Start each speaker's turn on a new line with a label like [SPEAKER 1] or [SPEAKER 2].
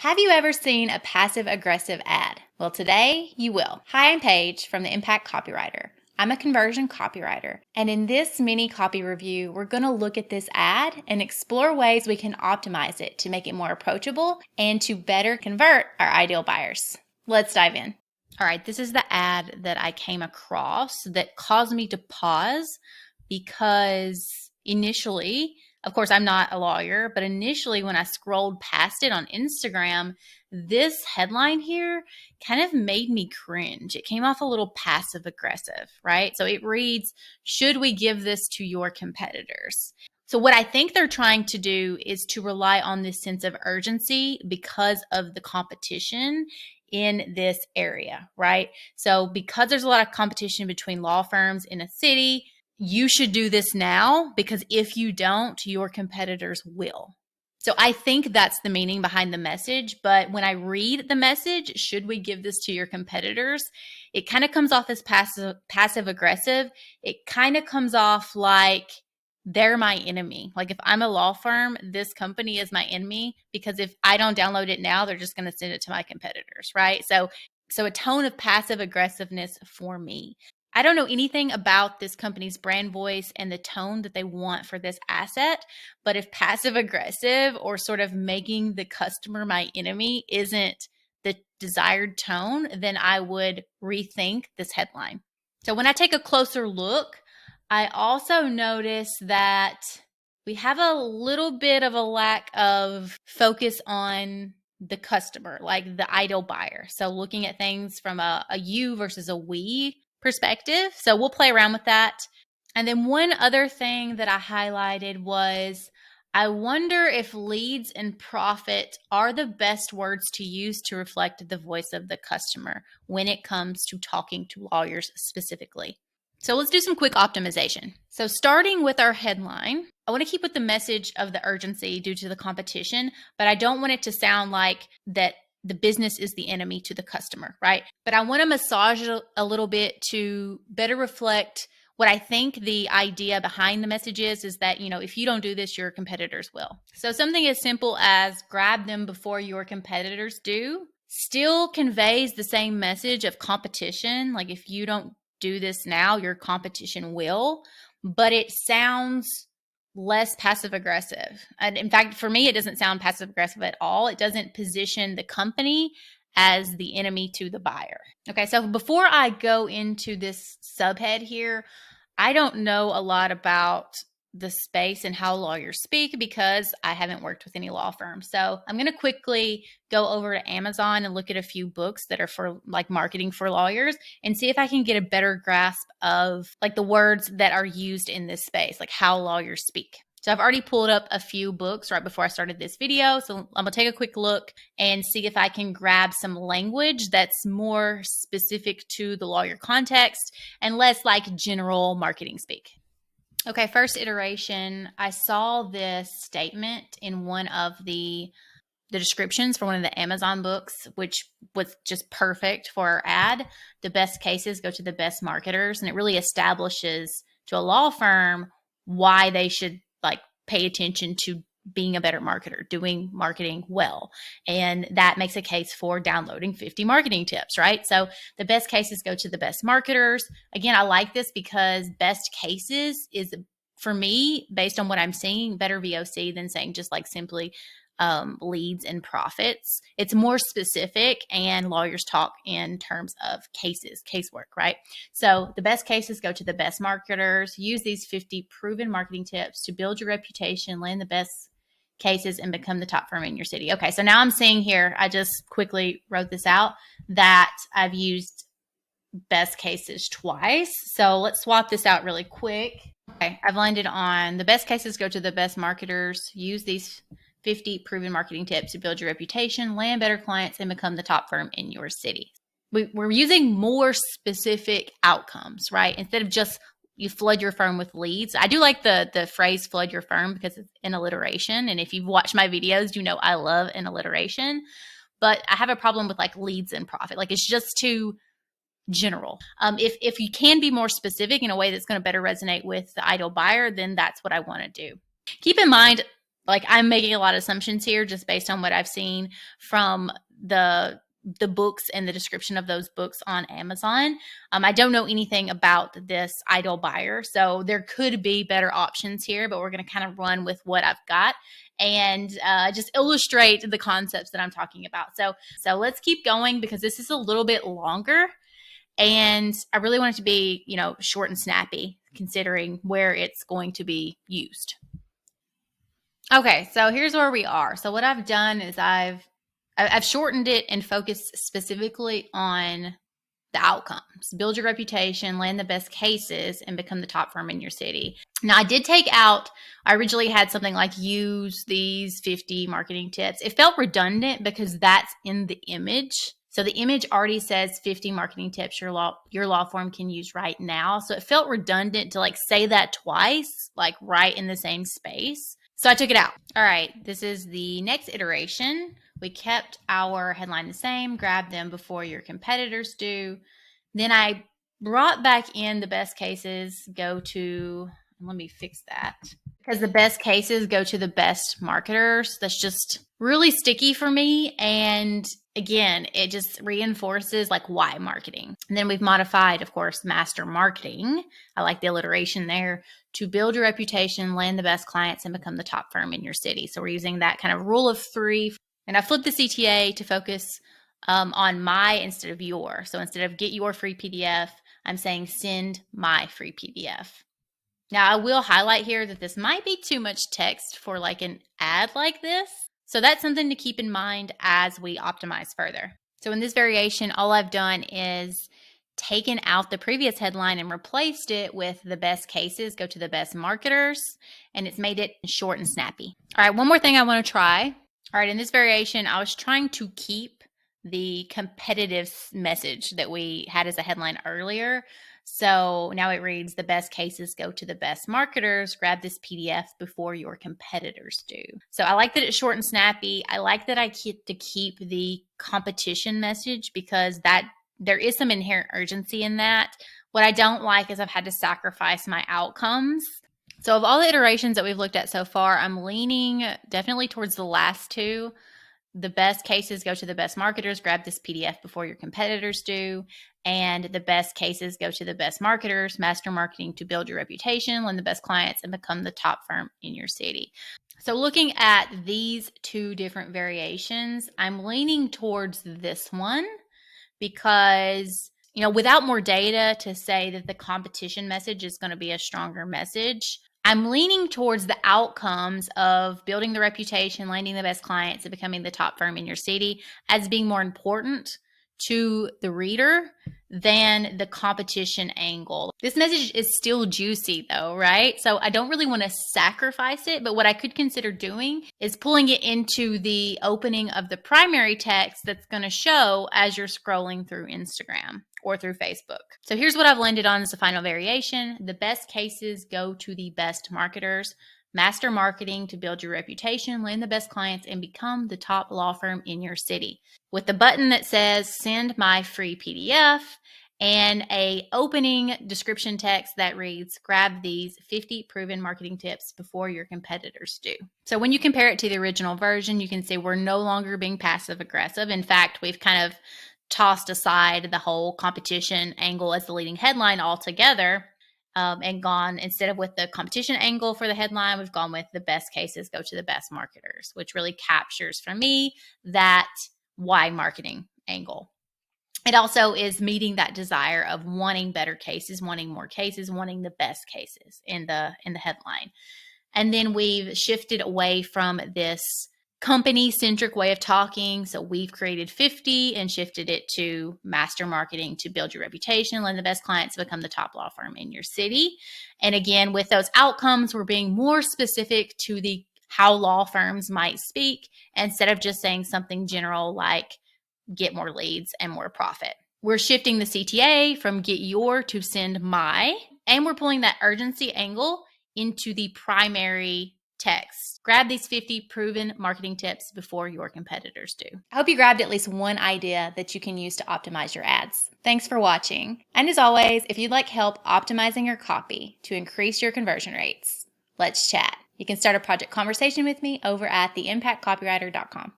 [SPEAKER 1] Have you ever seen a passive-aggressive ad? Well, today you will. Hi, I'm Paige from the Impact Copywriter. I'm a conversion copywriter, and in this mini copy review, we're going to look at this ad and explore ways we can optimize it to make it more approachable and to better convert our ideal buyers. Let's dive in. All right, this is the ad that I came across that caused me to pause because initially, of course, I'm not a lawyer, but initially when I scrolled past it on Instagram, this headline here kind of made me cringe. It came off a little passive aggressive, right? So it reads, "Should we give this to your competitors?" So what I think they're trying to do is to rely on this sense of urgency because of the competition in this area, right? So because there's a lot of competition between law firms in a city, you should do this now because if you don't, your competitors will. So I think that's the meaning behind the message. But when I read the message, should we give this to your competitors? It kind of comes off as passive aggressive. It kind of comes off like they're my enemy. Like if I'm a law firm, this company is my enemy because if I don't download it now, they're just going to send it to my competitors, right? So a tone of passive aggressiveness for me. I don't know anything about this company's brand voice and the tone that they want for this asset, but if passive aggressive or sort of making the customer my enemy isn't the desired tone, then I would rethink this headline. So when I take a closer look, I also notice that we have a little bit of a lack of focus on the customer, like the ideal buyer. So looking at things from a you versus a we perspective. So we'll play around with that. And then one other thing that I highlighted was I wonder if leads and profit are the best words to use to reflect the voice of the customer when it comes to talking to lawyers specifically. So let's do some quick optimization. So starting with our headline, I want to keep with the message of the urgency due to the competition, but I don't want it to sound like that the business is the enemy to the customer, right? But I want to massage it a little bit to better reflect what I think the idea behind the message is that, if you don't do this, your competitors will. So something as simple as grab them before your competitors do still conveys the same message of competition. Like if you don't do this now, your competition will, but it sounds less passive aggressive. And in fact, for me, it doesn't sound passive aggressive at all. It doesn't position the company as the enemy to the buyer. Okay, so before I go into this subhead here, I don't know a lot about the space and how lawyers speak because I haven't worked with any law firms. So I'm going to quickly go over to Amazon and look at a few books that are for like marketing for lawyers and see if I can get a better grasp of like the words that are used in this space, like how lawyers speak. So I've already pulled up a few books right before I started this video. So I'm going to take a quick look and see if I can grab some language that's more specific to the lawyer context and less like general marketing speak. Okay, first iteration, I saw this statement in one of the descriptions for one of the Amazon books, which was just perfect for our ad. The best cases go to the best marketers, and it really establishes to a law firm why they should like pay attention to being a better marketer, doing marketing well. And that makes a case for downloading 50 marketing tips, right? So the best cases go to the best marketers. Again, I like this because best cases is, for me, based on what I'm seeing, better VOC than saying just like simply leads and profits. It's more specific, and lawyers talk in terms of cases, casework, right? So the best cases go to the best marketers. Use these 50 proven marketing tips to build your reputation, land the best cases, and become the top firm in your city. Okay, so now I'm seeing here, I just quickly wrote this out, that I've used best cases twice. So let's swap this out really quick. Okay, I've landed on the best cases go to the best marketers. Use these 50 proven marketing tips to build your reputation, land better clients, and become the top firm in your city. We're using more specific outcomes, right? Instead of just you flood your firm with leads. I do like the phrase flood your firm because it's an alliteration. And if you've watched my videos, you know I love an alliteration. But I have a problem with like leads and profit. Like it's just too general. If you can be more specific in a way that's going to better resonate with the ideal buyer, then that's what I want to do. Keep in mind, like I'm making a lot of assumptions here just based on what I've seen from the books and the description of those books on Amazon. I don't know anything about this idle buyer, so there could be better options here, but we're going to kind of run with what I've got and just illustrate the concepts that I'm talking about. So let's keep going because this is a little bit longer, and I really want it to be, short and snappy considering where it's going to be used. Okay, so here's where we are. So what I've done is I've shortened it and focused specifically on the outcomes. Build your reputation, land the best cases, and become the top firm in your city. Now, I originally had something like use these 50 marketing tips. It felt redundant because that's in the image. So the image already says 50 marketing tips your law firm can use right now. So it felt redundant to say that twice, right in the same space. So I took it out. All right, this is the next iteration. We kept our headline the same, grab them before your competitors do. Then I brought back in the best cases let me fix that. Because the best cases go to the best marketers. That's just really sticky for me. And again, it just reinforces why marketing. And then we've modified, of course, master marketing. I like the alliteration there. To build your reputation, land the best clients, and become the top firm in your city. So we're using that kind of rule of 3. And I flipped the CTA to focus on my instead of your. So instead of get your free PDF, I'm saying send my free PDF. Now, I will highlight here that this might be too much text for an ad like this. So that's something to keep in mind as we optimize further. So in this variation, all I've done is taken out the previous headline and replaced it with the best cases go to the best marketers, and it's made it short and snappy. All right, one more thing I want to try. All right, in this variation, I was trying to keep the competitive message that we had as a headline earlier. So now it reads, the best cases go to the best marketers. Grab this PDF before your competitors do. So I like that it's short and snappy. I like that I get to keep the competition message because there is some inherent urgency in that. What I don't like is I've had to sacrifice my outcomes. So of all the iterations that we've looked at so far, I'm leaning definitely towards the last two. The best cases go to the best marketers. Grab this PDF before your competitors do. And the best cases go to the best marketers. Master marketing to build your reputation, land the best clients, and become the top firm in your city. So looking at these two different variations, I'm leaning towards this one because, without more data to say that the competition message is going to be a stronger message, I'm leaning towards the outcomes of building the reputation, landing the best clients, and becoming the top firm in your city as being more important to the reader than the competition angle. This message is still juicy though, right? So I don't really want to sacrifice it, but what I could consider doing is pulling it into the opening of the primary text that's going to show as you're scrolling through Instagram or through Facebook. So here's what I've landed on as a final variation. The best cases go to the best marketers. Master marketing to build your reputation, land the best clients, and become the top law firm in your city. With the button that says send my free PDF and a opening description text that reads, grab these 50 proven marketing tips before your competitors do. So when you compare it to the original version, you can see we're no longer being passive aggressive. In fact, we've kind of tossed aside the whole competition angle as the leading headline altogether. And gone, instead of with the competition angle for the headline, we've gone with the best cases go to the best marketers, which really captures for me that why marketing angle. It also is meeting that desire of wanting better cases, wanting more cases, wanting the best cases in the headline. And then we've shifted away from this company-centric way of talking. So we've created 50 and shifted it to master marketing to build your reputation, land the best clients, become the top law firm in your city. And again, with those outcomes, we're being more specific to the how law firms might speak instead of just saying something general like get more leads and more profit. We're shifting the CTA from get your to send my, and we're pulling that urgency angle into the primary text. Grab these 50 proven marketing tips before your competitors do. I hope you grabbed at least one idea that you can use to optimize your ads. Thanks for watching. And as always, if you'd like help optimizing your copy to increase your conversion rates, let's chat. You can start a project conversation with me over at theimpactcopywriter.com.